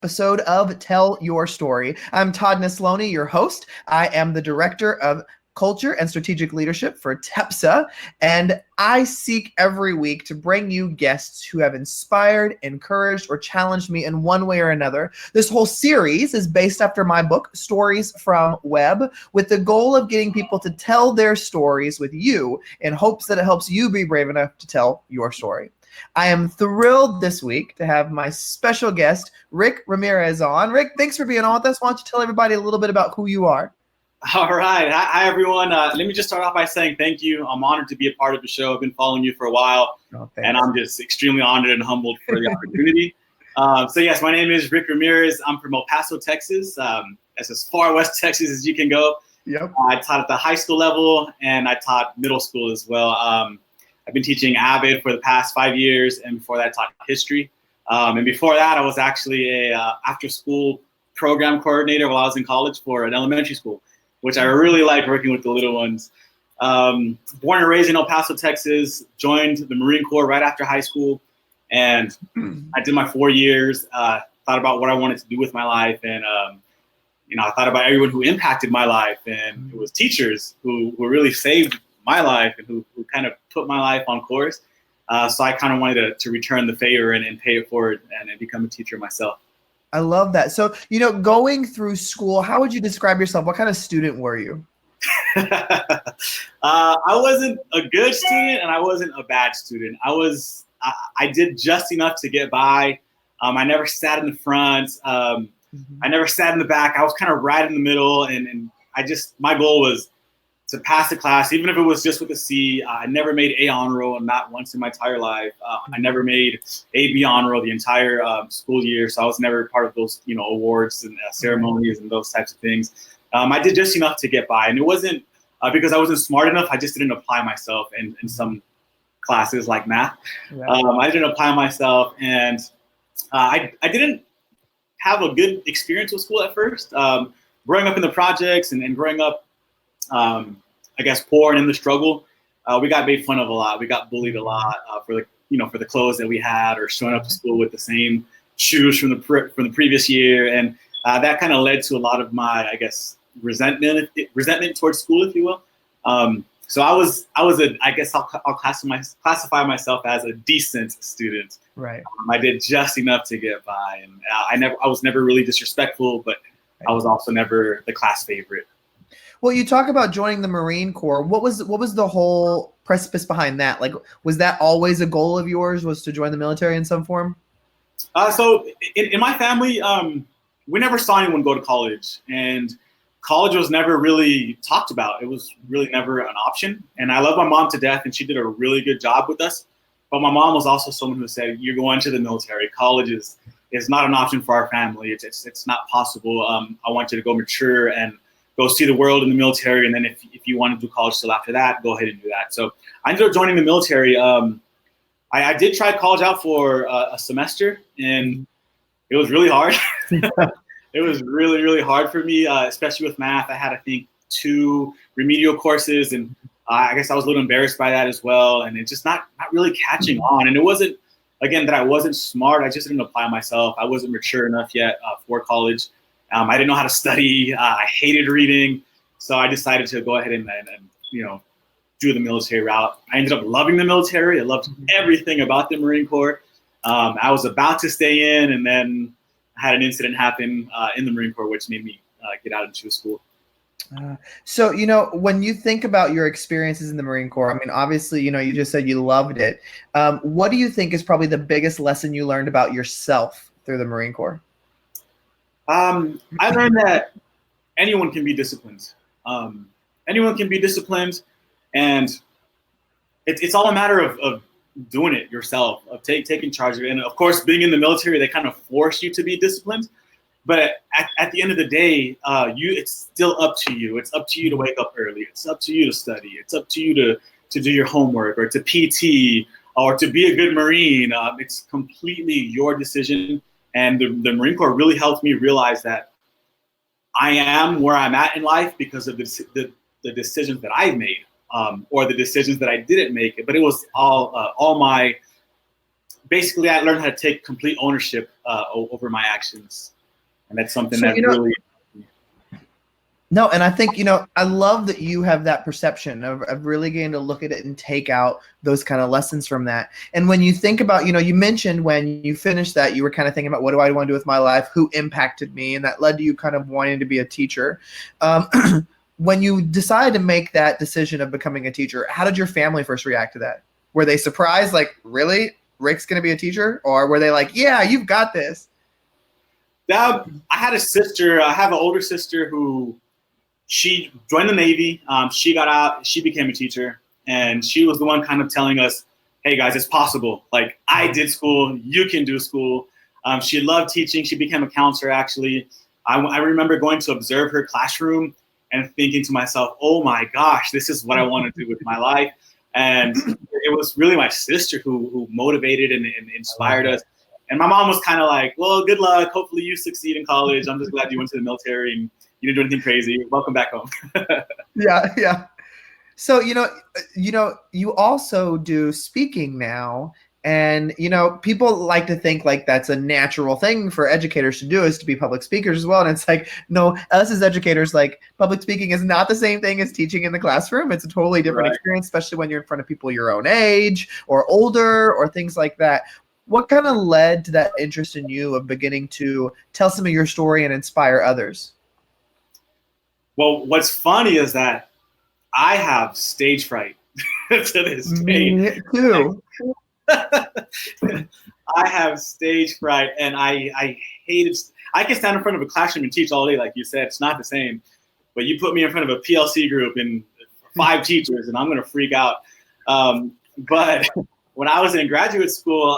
Episode of Tell Your Story. I'm Todd Nesloney, your host. I am the Director of Culture and Strategic Leadership for TEPSA, and I seek every week to bring you guests who have inspired, encouraged, or challenged me in one way or another. This whole series is based after my book, Stories from Web, with the goal of getting people to tell their stories with you in hopes that it helps you be brave enough to tell your story. I am thrilled this week to have my special guest, Rick Ramirez, on. Rick, thanks for being on with us. Why don't you tell everybody a little bit about who you are? All right. Hi, everyone. Let me just start off by saying thank you. I'm honored to be a part of the show. I've been following you for a while, and I'm just extremely honored and humbled for the opportunity. So, yes, my name is Rick Ramirez. I'm from El Paso, Texas. That's as far west Texas as you can go. Yep. I taught at the high school level, and I taught middle school as well. I've been teaching AVID for the past 5 years, and before that, I taught history. And before that, I was actually a after-school program coordinator while I was in college for an elementary school, which I really liked working with the little ones. Born and raised in El Paso, Texas, joined the Marine Corps right after high school, and I did my 4 years, thought about what I wanted to do with my life, and I thought about everyone who impacted my life, and it was teachers who really saved my life and who kind of put my life on course. So I kind of wanted to return the favor and pay it forward and become a teacher myself. I love that. So, going through school, how would you describe yourself? What kind of student were you? I wasn't a good student and I wasn't a bad student. I did just enough to get by. I never sat in the front. I never sat in the back. I was kind of right in the middle. And my goal was to pass the class, even if it was just with a C. I never made A honor roll, not once in my entire life. I never made A, B honor roll the entire school year, so I was never part of those, awards and ceremonies and those types of things. I did just enough to get by, and it wasn't because I wasn't smart enough. I just didn't apply myself in some classes like math. Yeah. I didn't apply myself, and I didn't have a good experience with school at first. Growing up in the projects and growing up, I guess, poor and in the struggle, we got made fun of a lot. We got bullied a lot for the clothes that we had, or showing up to school with the same shoes from the previous year, and that kind of led to a lot of my, I guess, resentment towards school, if you will. So I guess I'll classify myself as a decent student. Right. I did just enough to get by, and I was never really disrespectful, but I was also never the class favorite. Well, you talk about joining the Marine Corps. What was the whole precipice behind that? Like, was that always a goal of yours, was to join the military in some form? So in my family, we never saw anyone go to college, and college was never really talked about. It was really never an option. And I love my mom to death, and she did a really good job with us. But my mom was also someone who said, "You're going to the military. College is not an option for our family. It's not possible. I want you to go mature and go see the world in the military, and then if you want to do college still after that, go ahead and do that." So I ended up joining the military. I did try college out for a semester, and it was really hard. It was really, really hard for me, especially with math. I had, I think, 2 remedial courses, and I guess I was a little embarrassed by that as well, and it's just not really catching on. And it wasn't, again, that I wasn't smart. I just didn't apply myself. I wasn't mature enough yet for college. I didn't know how to study. I hated reading. So I decided to go ahead and do the military route. I ended up loving the military. I loved everything about the Marine Corps. I was about to stay in, and then I had an incident happen in the Marine Corps, which made me get out into school. So, when you think about your experiences in the Marine Corps, I mean, obviously, you just said you loved it. What do you think is probably the biggest lesson you learned about yourself through the Marine Corps? I learned that anyone can be disciplined. Anyone can be disciplined, and it's all a matter of doing it yourself, of taking charge of it. And of course, being in the military, they kind of force you to be disciplined. But at the end of the day, it's still up to you. It's up to you to wake up early. It's up to you to study. It's up to you to do your homework, or to PT, or to be a good Marine. It's completely your decision. And the Marine Corps really helped me realize that I am where I'm at in life because of the decisions that I've made, or the decisions that I didn't make. But it was all my basically I learned how to take complete ownership over my actions. And that's something So, that really. No, and I think, I love that you have that perception of really getting to look at it and take out those kind of lessons from that. And when you think about, you mentioned when you finished that, you were kind of thinking about, what do I want to do with my life? Who impacted me? And that led to you kind of wanting to be a teacher. When you decided to make that decision of becoming a teacher, how did your family first react to that? Were they surprised, like, really? Rick's going to be a teacher? Or were they like, yeah, you've got this? I had a sister. I have an older sister who, she joined the Navy. She got out. She became a teacher, and she was the one kind of telling us, "Hey guys, it's possible. Like, I did school. You can do school." She loved teaching. She became a counselor. Actually, I remember going to observe her classroom and thinking to myself, "Oh my gosh, this is what I want to do with my life." And it was really my sister who motivated and inspired us. And my mom was kind of like, "Well, good luck. Hopefully you succeed in college. I'm just glad you went to the military and you didn't do anything crazy. Welcome back home." Yeah. So, you also do speaking now. And, people like to think like that's a natural thing for educators to do, is to be public speakers as well. And it's like, no, us as educators, like, public speaking is not the same thing as teaching in the classroom. It's a totally different experience, especially when you're in front of people your own age or older or things like that. What kind of led to that interest in you of beginning to tell some of your story and inspire others? Well, what's funny is that I have stage fright to this day. Me too. I have stage fright, and I hate it. I can stand in front of a classroom and teach all day, like you said. It's not the same. But you put me in front of a PLC group and 5 teachers, and I'm going to freak out. But when I was in graduate school,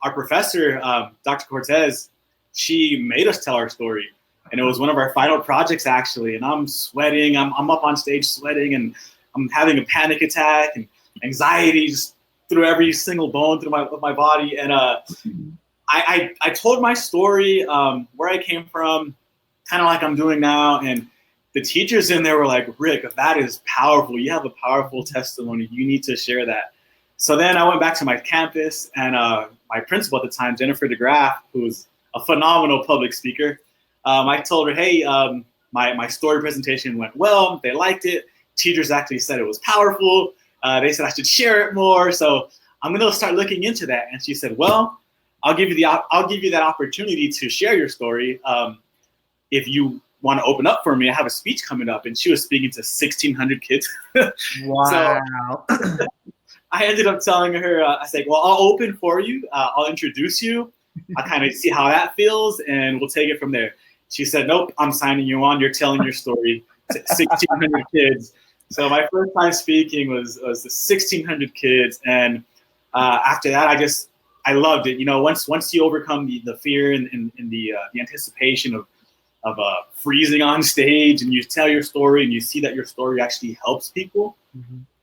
our professor, Dr. Cortez, she made us tell our story. And it was one of our final projects, actually. And I'm sweating. I'm up on stage sweating, and I'm having a panic attack and anxiety just through every single bone through my body. And I told my story, where I came from, kind of like I'm doing now. And the teachers in there were like, "Rick, that is powerful. You have a powerful testimony. You need to share that." So then I went back to my campus, and my principal at the time, Jennifer DeGraff, who was a phenomenal public speaker, I told her, "Hey, my story presentation went well. They liked it. Teachers actually said it was powerful. They said I should share it more. So I'm going to start looking into that." And she said, "Well, I'll give you that opportunity to share your story. If you want to open up for me, I have a speech coming up." And she was speaking to 1,600 kids. Wow. So I ended up telling her, I said, "Well, I'll open for you. I'll introduce you. I'll kind of see how that feels, and we'll take it from there." She said, "Nope, I'm signing you on. You're telling your story to 1,600 kids." So my first time speaking was the 1,600 kids, and after that, I loved it. Once you overcome the fear and the anticipation of freezing on stage, and you tell your story, and you see that your story actually helps people,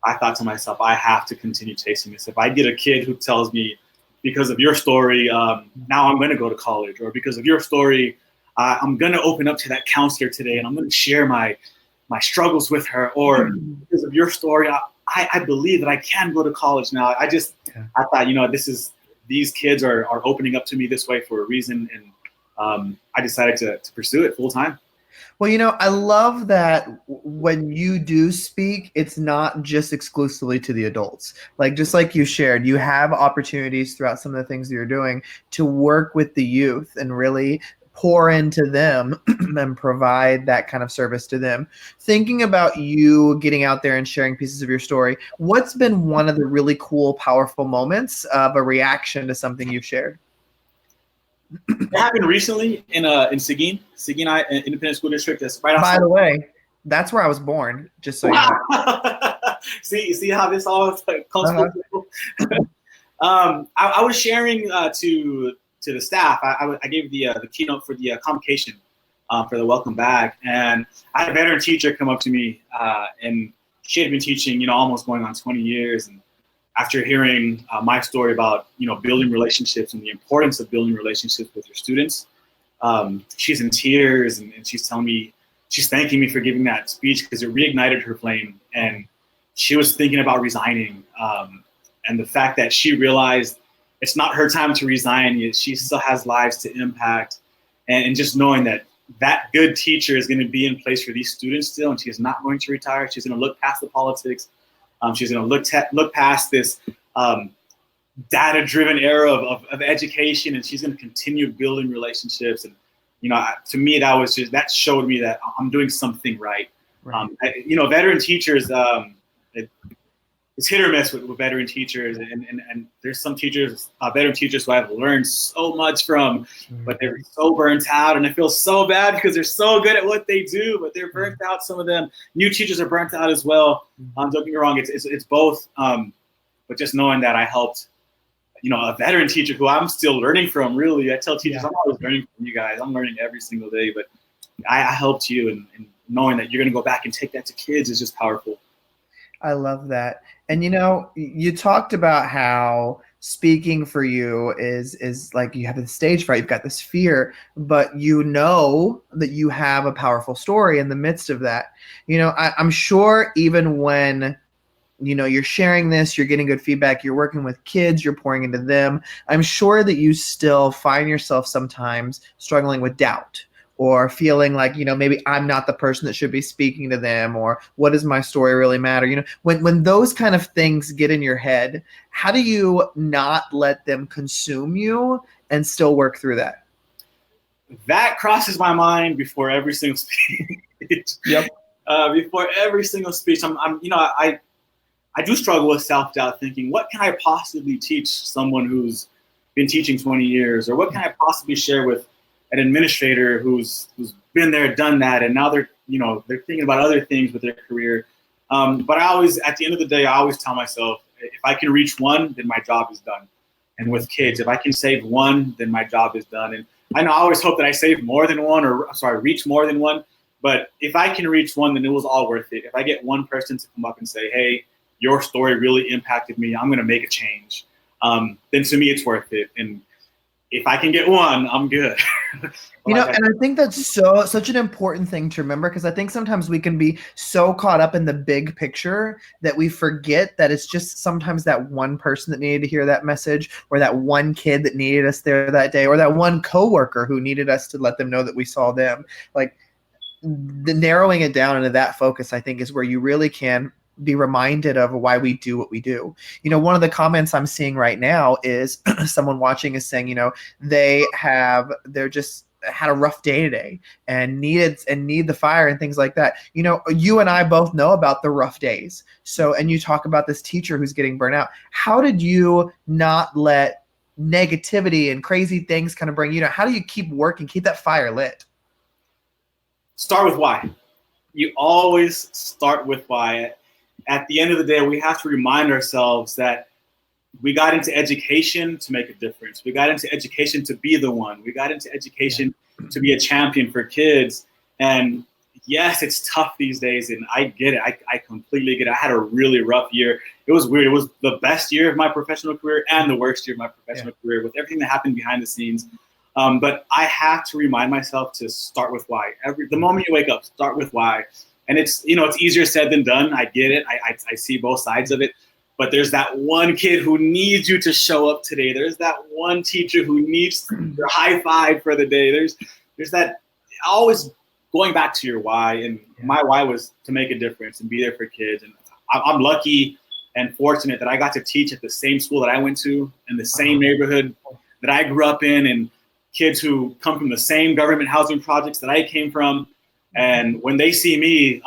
I thought to myself, I have to continue chasing this. If I get a kid who tells me, "Because of your story, now I'm going to go to college," or "Because of your story, I'm going to open up to that counselor today, and I'm going to share my struggles with her," or "Because of your story, I believe that I can go to college now." I thought, these kids are opening up to me this way for a reason, and I decided to pursue it full time. Well, I love that when you do speak, it's not just exclusively to the adults. Like, just like you shared, you have opportunities throughout some of the things that you're doing to work with the youth and really pour into them and provide that kind of service to them. Thinking about you getting out there and sharing pieces of your story, what's been one of the really cool, powerful moments of a reaction to something you've shared? It happened recently in Seguin Independent School District. That's right outside. By the way, that's where I was born, just so you know. See how this all comes full circle? I was sharing to the staff. I gave the keynote for the convocation for the welcome back, and I had a veteran teacher come up to me, and she had been teaching, almost going on 20 years, and after hearing my story about building relationships and the importance of building relationships with your students, she's in tears, and she's telling me, she's thanking me for giving that speech because it reignited her flame, and she was thinking about resigning, and the fact that she realized it's not her time to resign yet. She still has lives to impact. And just knowing that that good teacher is going to be in place for these students still, and she is not going to retire. She's going to look past the politics. She's going to look past this data-driven era of education, and she's going to continue building relationships. And to me, that showed me that I'm doing something right. Veteran teachers, it's hit or miss with veteran teachers, and there's some teachers, veteran teachers who I've learned so much from, but they're so burnt out, and I feel so bad because they're so good at what they do, but they're burnt out. Some of them, new teachers are burnt out as well. Don't get me wrong, it's both. But just knowing that I helped, a veteran teacher who I'm still learning from. Really, I tell teachers I'm always learning from you guys. I'm learning every single day, but I helped you, and knowing that you're going to go back and take that to kids is just powerful. I love that. And you talked about how speaking for you is like you have the stage fright, you've got this fear, but that you have a powerful story in the midst of that. I'm sure even when you're sharing this, you're getting good feedback, you're working with kids, you're pouring into them, I'm sure that you still find yourself sometimes struggling with doubt, or feeling like, maybe I'm not the person that should be speaking to them, or what does my story really matter? When those kind of things get in your head, how do you not let them consume you and still work through that? That crosses my mind before every single speech. Yep. Before every single speech, I do struggle with self-doubt, thinking, what can I possibly teach someone who's been teaching 20 years? Or what can I possibly share with an administrator who's been there, done that, and now they're thinking about other things with their career. But at the end of the day, I always tell myself, if I can reach one, then my job is done. And with kids, if I can save one, then my job is done. And I always hope that I save more than one, reach more than one. But if I can reach one, then it was all worth it. If I get one person to come up and say, hey, your story really impacted me, I'm going to make a change, then to me, it's worth it. And if I can get one, I'm good. And I think that's such an important thing to remember, because I think sometimes we can be so caught up in the big picture that we forget that it's just sometimes that one person that needed to hear that message, or that one kid that needed us there that day, or that one coworker who needed us to let them know that we saw them. Like, the narrowing it down into that focus, I think, is where you really can be reminded of why we do what we do. One of the comments I'm seeing right now is someone watching is saying, they're just had a rough day today and need the fire and things like that. You and I both know about the rough days. So, and you talk about this teacher who's getting burnt out. How did you not let negativity and crazy things kind of bring, how do you keep working, keep that fire lit? Start with why. You always start with why. At the end of the day, we have to remind ourselves that we got into education to make a difference. We got into education to be the one. We got into education to be a champion for kids. And yes, it's tough these days, and I get it. I completely get it. I had a really rough year. It was weird. It was the best year of my professional career and the worst year of my professional career, with everything that happened behind the scenes. But I have to remind myself to start with why. The moment you wake up, start with why. And it's easier said than done. I get it. I see both sides of it. But there's that one kid who needs you to show up today. There's that one teacher who needs your high five for the day. There's that, always going back to your why. And my why was to make a difference and be there for kids. And I'm lucky and fortunate that I got to teach at the same school that I went to, in the same neighborhood that I grew up in, and kids who come from the same government housing projects that I came from. And when they see me,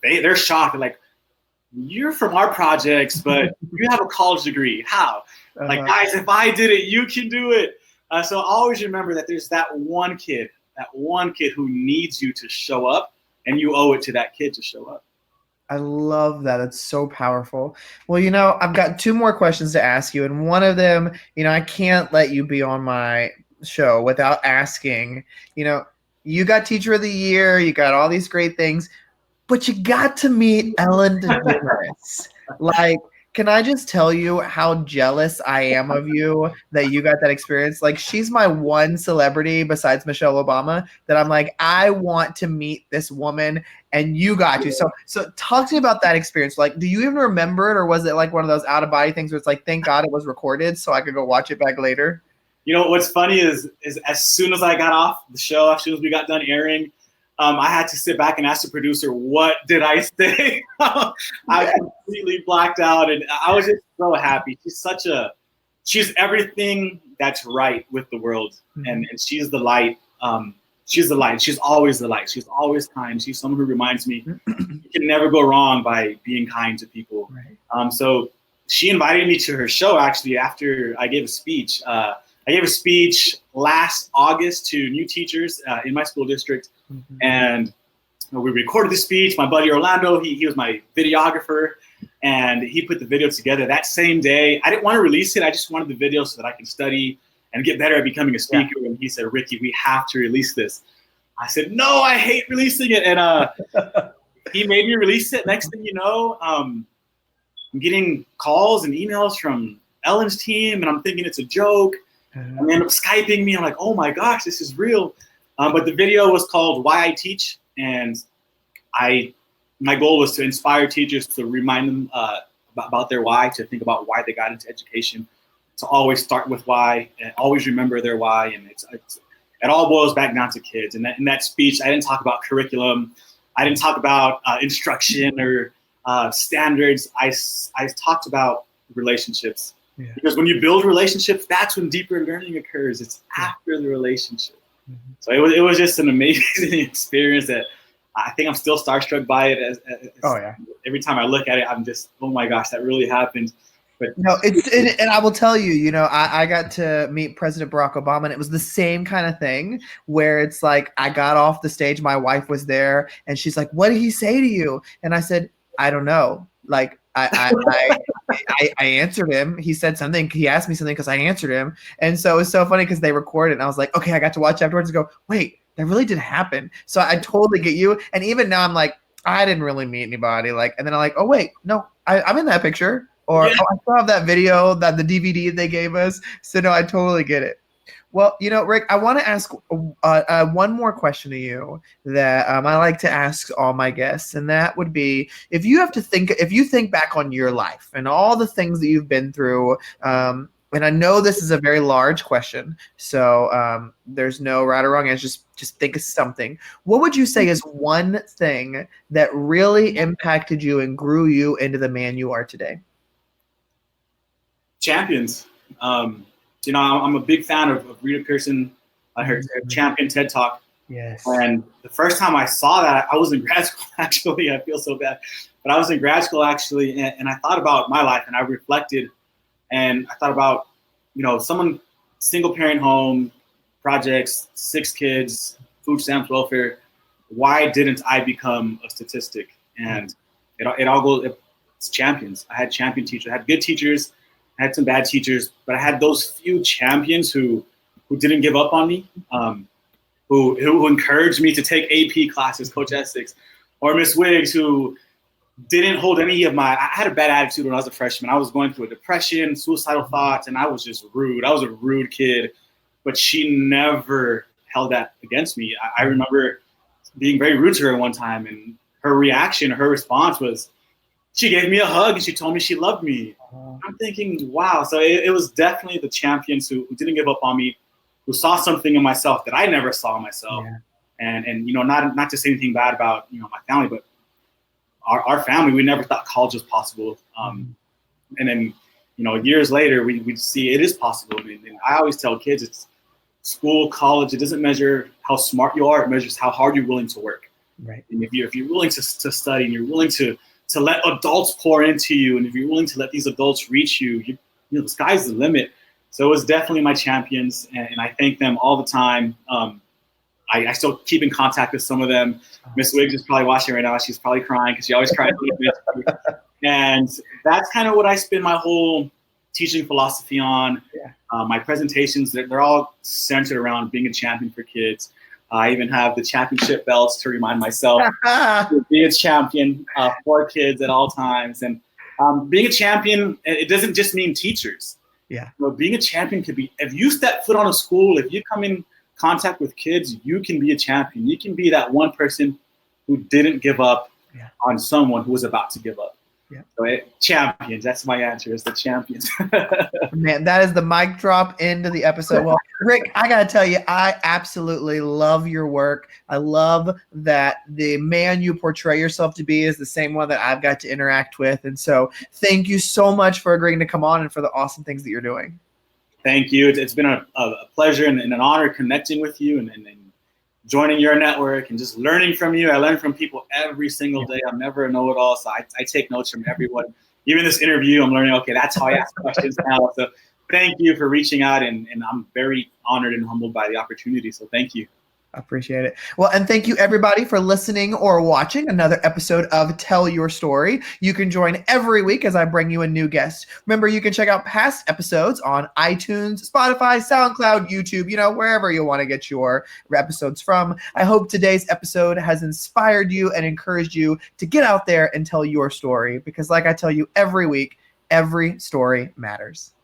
they're shocked. They're like, you're from our projects, but you have a college degree. How? Like, guys, if I did it, you can do it. So always remember that there's that one kid who needs you to show up, and you owe it to that kid to show up. I love that. It's so powerful. Well, I've got two more questions to ask you. And one of them, I can't let you be on my show without asking, you got Teacher of the Year, you got all these great things, but you got to meet Ellen DeGeneres. Like, Can I just tell you how jealous I am of you that you got that experience? Like, she's my one celebrity besides Michelle Obama that I'm like, I want to meet this woman, and you got to. So talk to me about that experience. Like, do you even remember it, or was it like one of those out of body things where it's like, thank God it was recorded so I could go watch it back later? You know, what's funny is as soon as I got off the show, as soon as we got done airing, I had to sit back and ask the producer, what did I say? I completely blacked out, and I was just so happy. She's everything that's right with the world, and she's the light. She's the light. She's always the light. She's always kind. She's someone who reminds me you can never go wrong by being kind to people. Right. So she invited me to her show, actually, after I gave a speech. I gave a speech last August to new teachers in my school district, and we recorded the speech. My buddy Orlando, he was my videographer, and he put the video together that same day. I didn't want to release it. I just wanted the video so that I could study and get better at becoming a speaker. Yeah. And he said, Ricky, we have to release this. I said, no, I hate releasing it. And he made me release it. Next thing you know, I'm getting calls and emails from Ellen's team, and I'm thinking it's a joke. And they end up Skyping me. I'm like, oh my gosh, this is real. But the video was called Why I Teach. And my goal was to inspire teachers to remind them about their why, to think about why they got into education, to always start with why and always remember their why. And it all boils back down to kids. And in that speech, I didn't talk about curriculum. I didn't talk about instruction or standards. I talked about relationships. Yeah. Because when you build relationships, that's when deeper learning occurs. It's after the relationship. So it was just an amazing experience that I think I'm still starstruck by it. Every time I look at it, I'm just, oh my gosh, that really happened. But no, and I will tell you, you know, I got to meet President Barack Obama, and it was the same kind of thing where it's like I got off the stage, my wife was there, and she's like, "What did he say to you?" And I said, "I don't know." Like I answered him. He said something. He asked me something because I answered him. And so it was so funny because they recorded it. And I was like, okay, I got to watch afterwards and go, wait, that really did happen. So I totally get you. And even now I'm like, I didn't really meet anybody. Like, and then I'm like, oh, wait, no, I'm in that picture. Or I still have that video, the DVD they gave us. So no, I totally get it. Well, you know, Rick, I want to ask one more question to you that I like to ask all my guests, and that would be if you think back on your life and all the things that you've been through, and I know this is a very large question, so there's no right or wrong answer. Just think of something. What would you say is one thing that really impacted you and grew you into the man you are today? Champions. You know, I'm a big fan of Rita Pearson, her Champion TED Talk. Yes. And the first time I saw that, I was in grad school, actually. I feel so bad. But I was in grad school, actually, and I thought about my life, and I reflected, and I thought about, you know, someone, single-parent home, projects, 6 kids, food stamps, welfare. Why didn't I become a statistic? And it all goes, it's champions. I had champion teachers. I had good teachers. I had some bad teachers, but I had those few champions who didn't give up on me, who encouraged me to take AP classes, Coach Essex, or Miss Wiggs, who didn't hold any of I had a bad attitude when I was a freshman. I was going through a depression, suicidal thoughts, and I was just rude. I was a rude kid, but she never held that against me. I remember being very rude to her one time, and her reaction, her response was, she gave me a hug and she told me she loved me. I'm thinking, wow. So it was definitely the champions who didn't give up on me, who saw something in myself that I never saw in myself. Yeah. And you know, not to say anything bad about, you know, my family, but our family, we never thought college was possible. And then, you know, years later, we see it is possible. And I always tell kids, it's school, college, it doesn't measure how smart you are. It measures how hard you're willing to work. Right. And if you're willing to study, and you're willing to let adults pour into you, and if you're willing to let these adults reach you, you know, the sky's the limit. So it was definitely my champions, and I thank them all the time. I still keep in contact with some of them. Miss Wiggs is probably watching right now. She's probably crying because she always cries. And that's kind of what I spend my whole teaching philosophy on. Yeah. My presentations, they're all centered around being a champion for kids. I even have the championship belts to remind myself to be a champion for kids at all times. And Being a champion, it doesn't just mean teachers. Yeah. Being a champion could be, if you step foot on a school, if you come in contact with kids, you can be a champion. You can be that one person who didn't give up on someone who was about to give up. Yeah. So champions, that's my answer, is the champions. Man, that is the mic drop into the episode. Well, Rick, I got to tell you, I absolutely love your work. I love that the man you portray yourself to be is the same one that I've got to interact with. And so thank you so much for agreeing to come on and for the awesome things that you're doing. Thank you. It's been a pleasure and an honor connecting with you and joining your network and just learning from you. I learn from people every single day. I'm never a know-it-all, so I take notes from everyone. Even this interview, I'm learning, okay, that's how I ask questions now. So thank you for reaching out, and I'm very honored and humbled by the opportunity, so thank you. I appreciate it. Well, and thank you everybody for listening or watching another episode of Tell Your Story. You can join every week as I bring you a new guest. Remember, you can check out past episodes on iTunes, Spotify, SoundCloud, YouTube, wherever you want to get your episodes from. I hope today's episode has inspired you and encouraged you to get out there and tell your story, because like I tell you every week, every story matters.